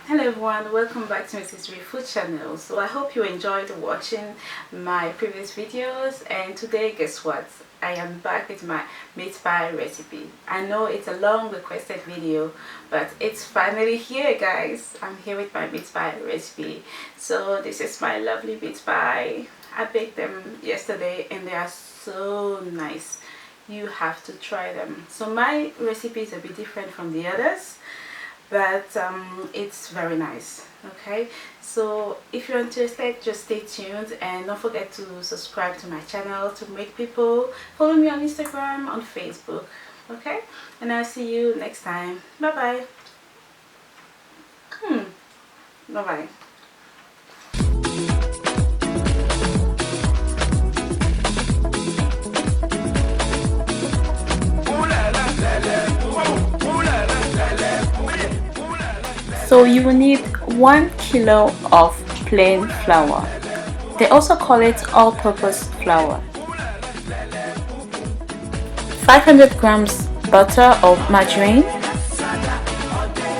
Hello everyone, welcome back to Mrs. Ree Food Channel. So I hope you enjoyed watching my previous videos, and today guess what? I am back with my meat pie recipe. I know it's a long requested video, but it's finally here guys. I'm here with my meat pie recipe. So this is my lovely meat pie. I baked them yesterday and they are so nice. You have to try them. So my recipe is a bit different from the others, but it's very nice. Okay, so if you're interested, just stay tuned and don't forget to subscribe to my channel to make people follow me on Instagram, on Facebook. Okay, and I'll see you next time. Bye bye. Bye bye. So you will need 1 kilo of plain flour. They also call it all-purpose flour. 500 grams butter or margarine.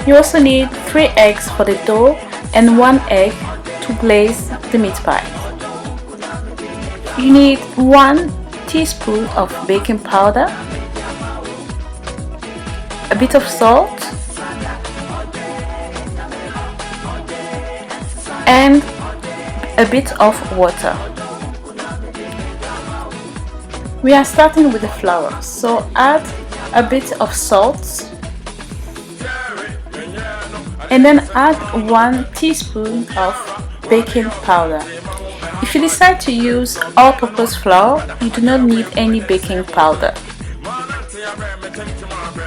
You also need 3 eggs for the dough and 1 egg to glaze the meat pie. You need 1 teaspoon of baking powder, a bit of salt, and a bit of water. We are starting with the flour, so add a bit of salt and then add 1 teaspoon of baking powder. If you decide to use all-purpose flour, you do not need any baking powder.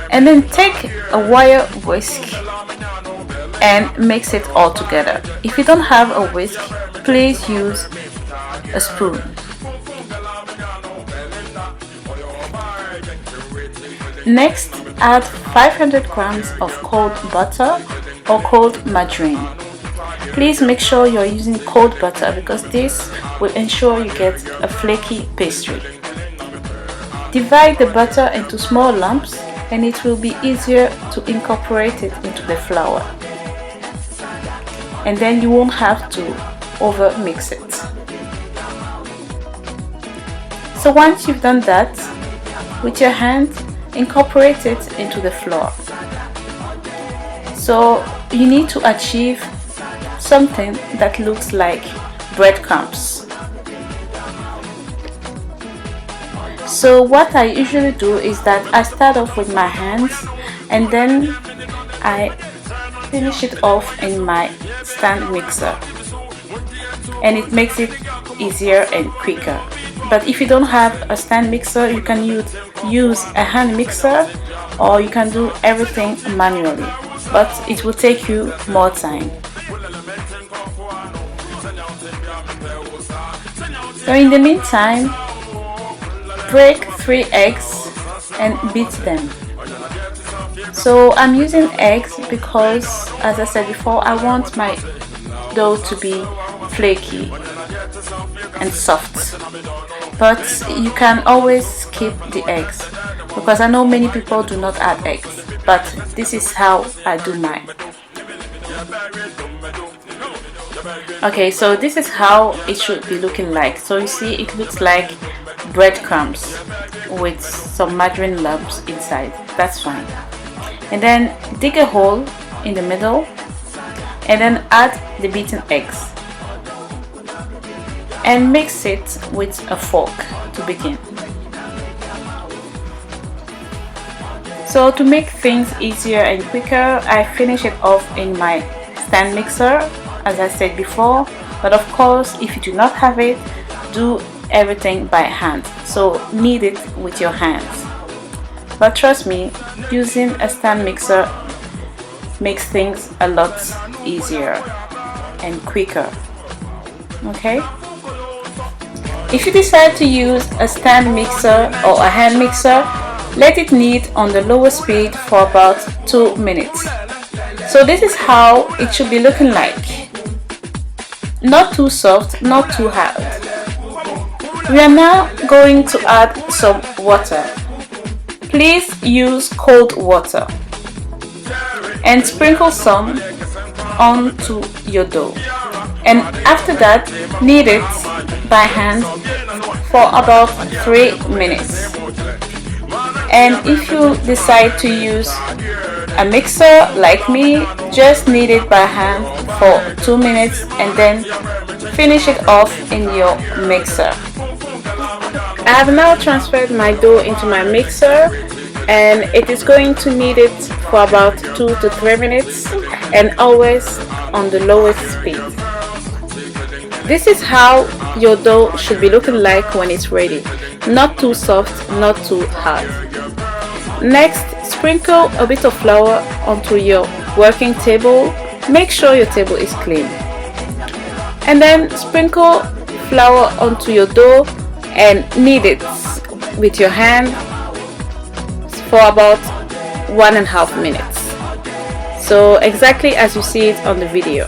And then take a wire whisk and mix it all together. If you don't have a whisk, please use a spoon. Next, add 500 grams of cold butter or cold margarine. Please make sure you're using cold butter because this will ensure you get a flaky pastry. Divide the butter into small lumps and it will be easier to incorporate it into the flour. And then you won't have to over mix it. So once you've done that, with your hand incorporate it into the flour. So you need to achieve something that looks like breadcrumbs. So what I usually do is that I start off with my hands and then I finish it off in my stand mixer, and it makes it easier and quicker. But if you don't have a stand mixer, you can use a hand mixer, or you can do everything manually, but it will take you more time. So in the meantime, break 3 eggs and beat them. So I'm using eggs because, as I said before, I want my dough to be flaky and soft. But you can always skip the eggs because I know many people do not add eggs, but this is how I do mine. Okay, so this is how it should be looking like. So you see, it looks like breadcrumbs with some margarine lumps inside. That's fine. And then dig a hole in the middle and then add the beaten eggs and mix it with a fork to begin. So to make things easier and quicker, I finish it off in my stand mixer, as I said before, but of course if you do not have it, do everything by hand, so knead it with your hands. But trust me, using a stand mixer makes things a lot easier and quicker. Okay? If you decide to use a stand mixer or a hand mixer, let it knead on the lower speed for about 2 minutes. So this is how it should be looking like. Not too soft, not too hard. We are now going to add some water. Please use cold water and sprinkle some onto your dough, and after that knead it by hand for about 3 minutes. And if you decide to use a mixer like me, just knead it by hand for 2 minutes and then finish it off in your mixer. I have now transferred my dough into my mixer, and it is going to knead it for about 2 to 3 minutes, and always on the lowest speed. This is how your dough should be looking like when it's ready. Not too soft, not too hard. Next, sprinkle a bit of flour onto your working table. Make sure your table is clean. And then sprinkle flour onto your dough and knead it with your hand for about 1.5 minutes. So exactly as you see it on the video.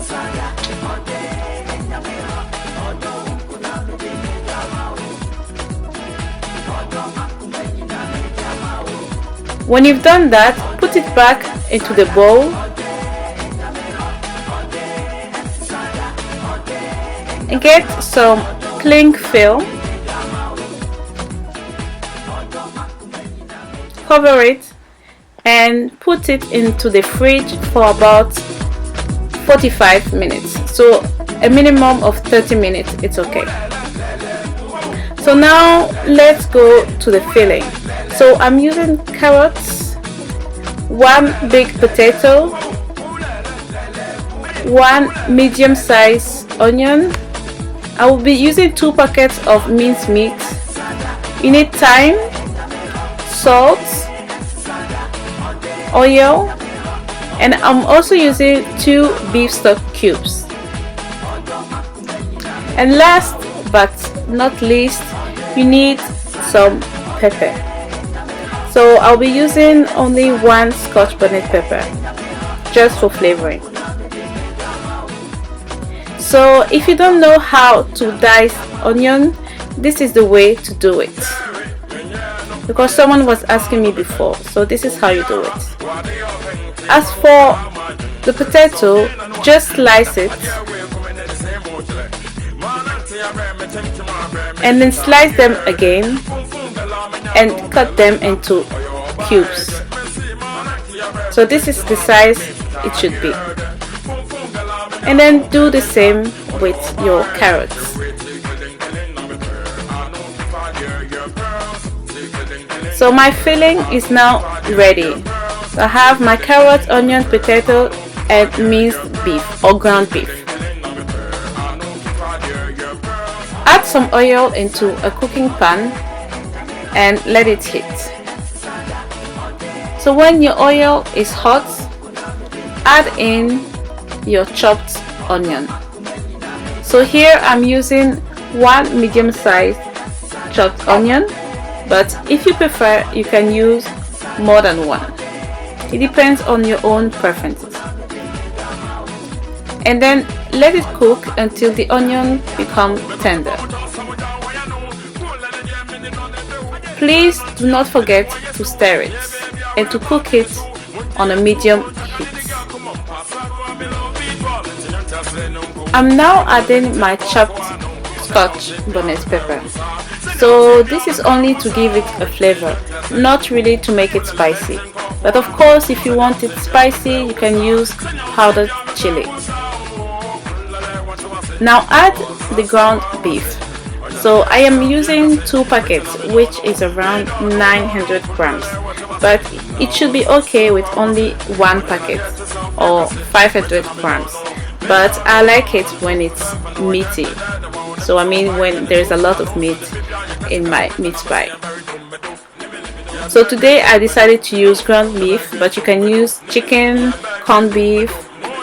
When you've done that, put it back into the bowl and get some cling film. Cover it and put it into the fridge for about 45 minutes. So a minimum of 30 minutes, it's okay. So now let's go to the filling. So I'm using carrots, 1 big potato, 1 medium-sized onion. I will be using 2 packets of minced meat. You need thyme, salt, oil, and I'm also using 2 beef stock cubes. And last but not least, you need some pepper. So I'll be using only 1 scotch bonnet pepper, just for flavoring. So if you don't know how to dice onion, this is the way to do it, because someone was asking me before. So this is how you do it. As for the potato, just slice it and then slice them again and cut them into cubes. So this is the size it should be. And then do the same with your carrots. So my filling is now ready. So I have my carrot, onion, potato, and minced beef or ground beef. Add some oil into a cooking pan and let it heat. So when your oil is hot, add in your chopped onion. So here I'm using 1 medium-sized chopped onion, but if you prefer, you can use more than 1. It depends on your own preferences. And then let it cook until the onion becomes tender. Please do not forget to stir it and to cook it on a medium heat. I'm now adding my chopped scotch bonnet pepper. So this is only to give it a flavor, not really to make it spicy. But of course, if you want it spicy, you can use powdered chili. Now add the ground beef. So I am using 2 packets, which is around 900 grams. But it should be okay with only 1 packet or 500 grams. But I like it when it's meaty. So I mean when there's a lot of meat in my meat pie. So today I decided to use ground beef, but you can use chicken, corned beef,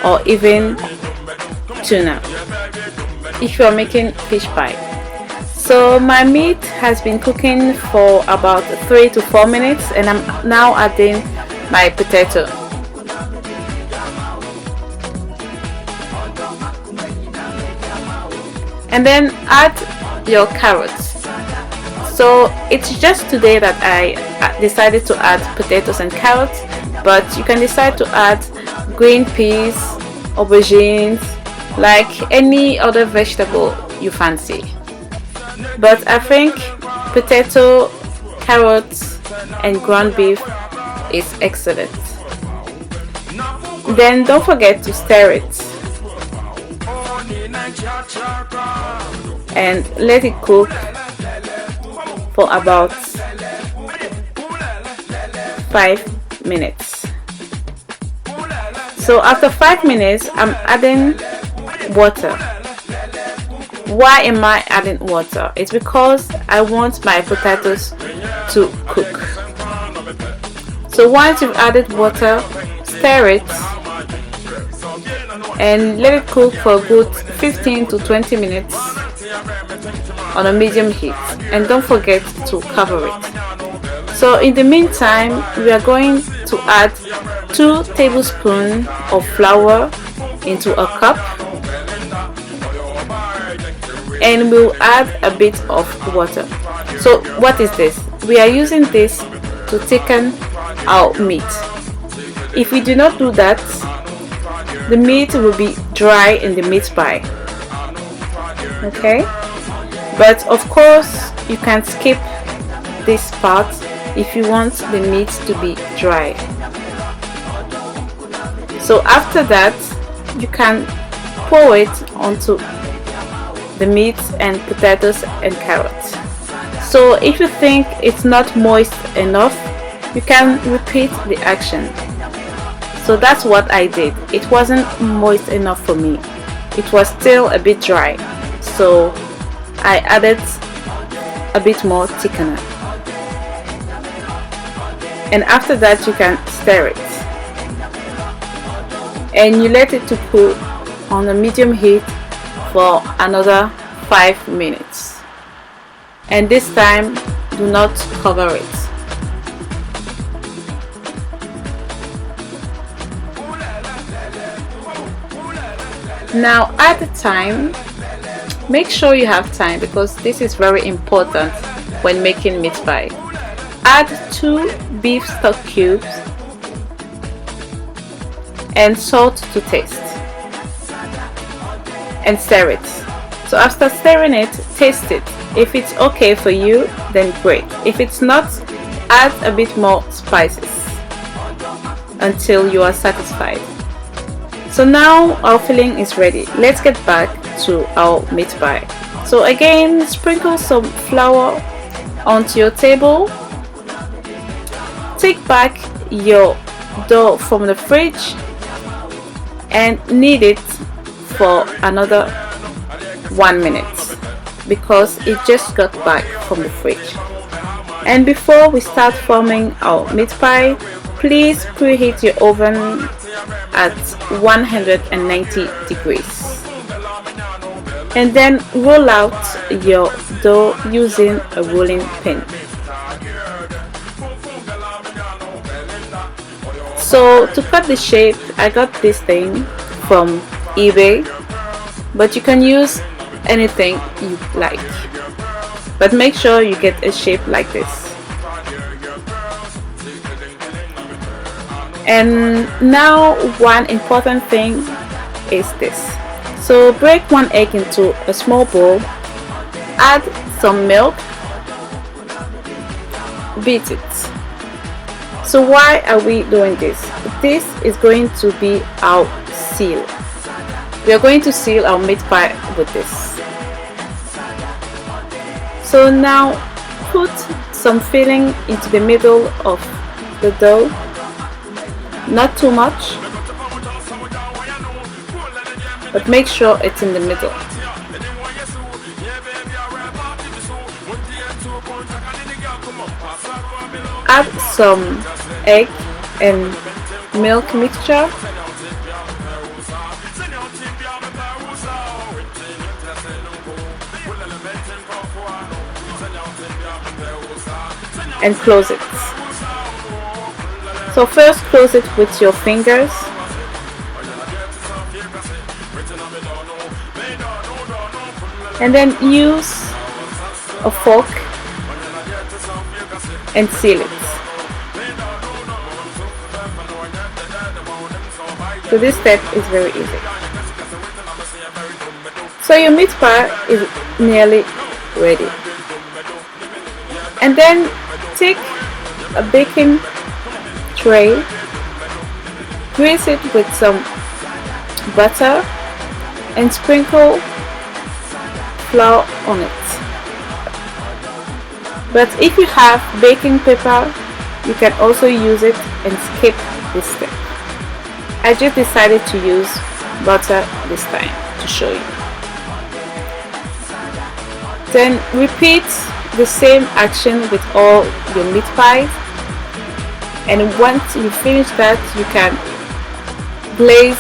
or even tuna if you are making fish pie. So my meat has been cooking for about 3 to 4 minutes, and I'm now adding my potato. And then add your carrots. So it's just today that I decided to add potatoes and carrots, but you can decide to add green peas, aubergines, like any other vegetable you fancy. But I think potato, carrots, and ground beef is excellent. Then don't forget to stir it and let it cook for about 5 minutes. So after 5 minutes, I'm adding water. Why am I adding water? It's because I want my potatoes to cook. So once you've added water, stir it and let it cook for a good 15 to 20 minutes on a medium heat, and don't forget to cover it. So in the meantime, we are going to add 2 tablespoons of flour into a cup, and we'll add a bit of water. So what is this? We are using this to thicken our meat. If we do not do that, the meat will be dry in the meat pie. Okay, but of course you can skip this part if you want the meat to be dry. So after that, you can pour it onto the meat and potatoes and carrots. So if you think it's not moist enough, you can repeat the action. So that's what I did. It wasn't moist enough for me. It was still a bit dry. So I added a bit more thickener. And after that, you can stir it. And you let it to cook on a medium heat for another 5 minutes. And this time, do not cover it. Now add the thyme. Make sure you have thyme because this is very important when making meat pie. Add 2 beef stock cubes and salt to taste, and stir it. So after stirring it, taste it. If it's okay for you, then great. If it's not, add a bit more spices until you are satisfied. So now our filling is ready. Let's get back to our meat pie. So again, sprinkle some flour onto your table. Take back your dough from the fridge and knead it for another 1 minute because it just got back from the fridge. And before we start forming our meat pie, please preheat your oven at 190 degrees. And then roll out your dough using a rolling pin. So to cut the shape, I got this thing from eBay, but you can use anything you like. But make sure you get a shape like this. And now one important thing is this. So break 1 egg into a small bowl, add some milk, beat it. So why are we doing this? This is going to be our seal. We are going to seal our meat pie with this. So now put some filling into the middle of the dough. Not too much, but make sure it's in the middle. Add some egg and milk mixture. And close it. So first close it with your fingers. And then use a fork and seal it. So this step is very easy. So your meat pie is nearly ready. And then take a baking tray, grease it with some butter and sprinkle flour on it. But if you have baking paper, you can also use it and skip this step. I just decided to use butter this time to show you. Then repeat the same action with all your meat pies, and once you finish that, you can glaze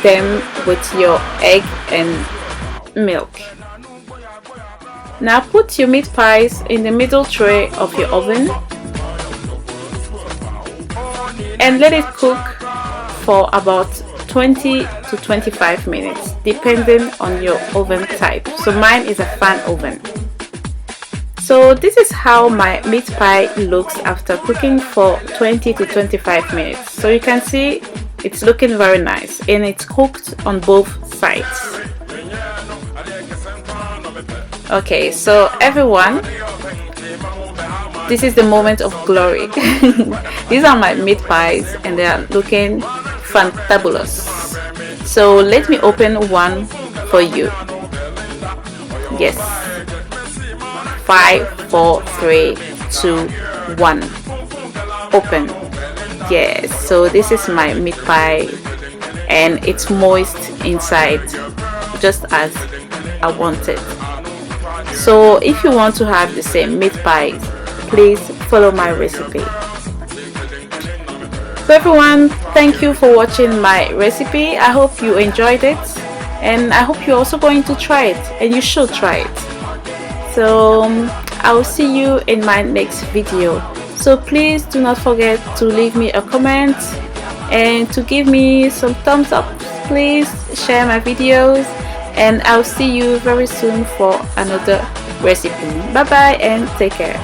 them with your egg and milk. Now put your meat pies in the middle tray of your oven and let it cook for about 20 to 25 minutes depending on your oven type. So mine is a fan oven. So this is how my meat pie looks after cooking for 20 to 25 minutes. So you can see it's looking very nice and it's cooked on both sides. Okay, so everyone, this is the moment of glory. These are my meat pies and they are looking fantabulous. So let me open one for you. Yes. 5, 4, 3, 2, 1. Open. Yes, so this is my meat pie and it's moist inside just as I wanted. So if you want to have the same meat pies, please follow my recipe. So everyone, thank you for watching my recipe. I hope you enjoyed it and I hope you're also going to try it, and you should try it. So I will see you in my next video. So please do not forget to leave me a comment and to give me some thumbs up. Please share my videos and I'll see you very soon for another recipe. Bye bye and take care.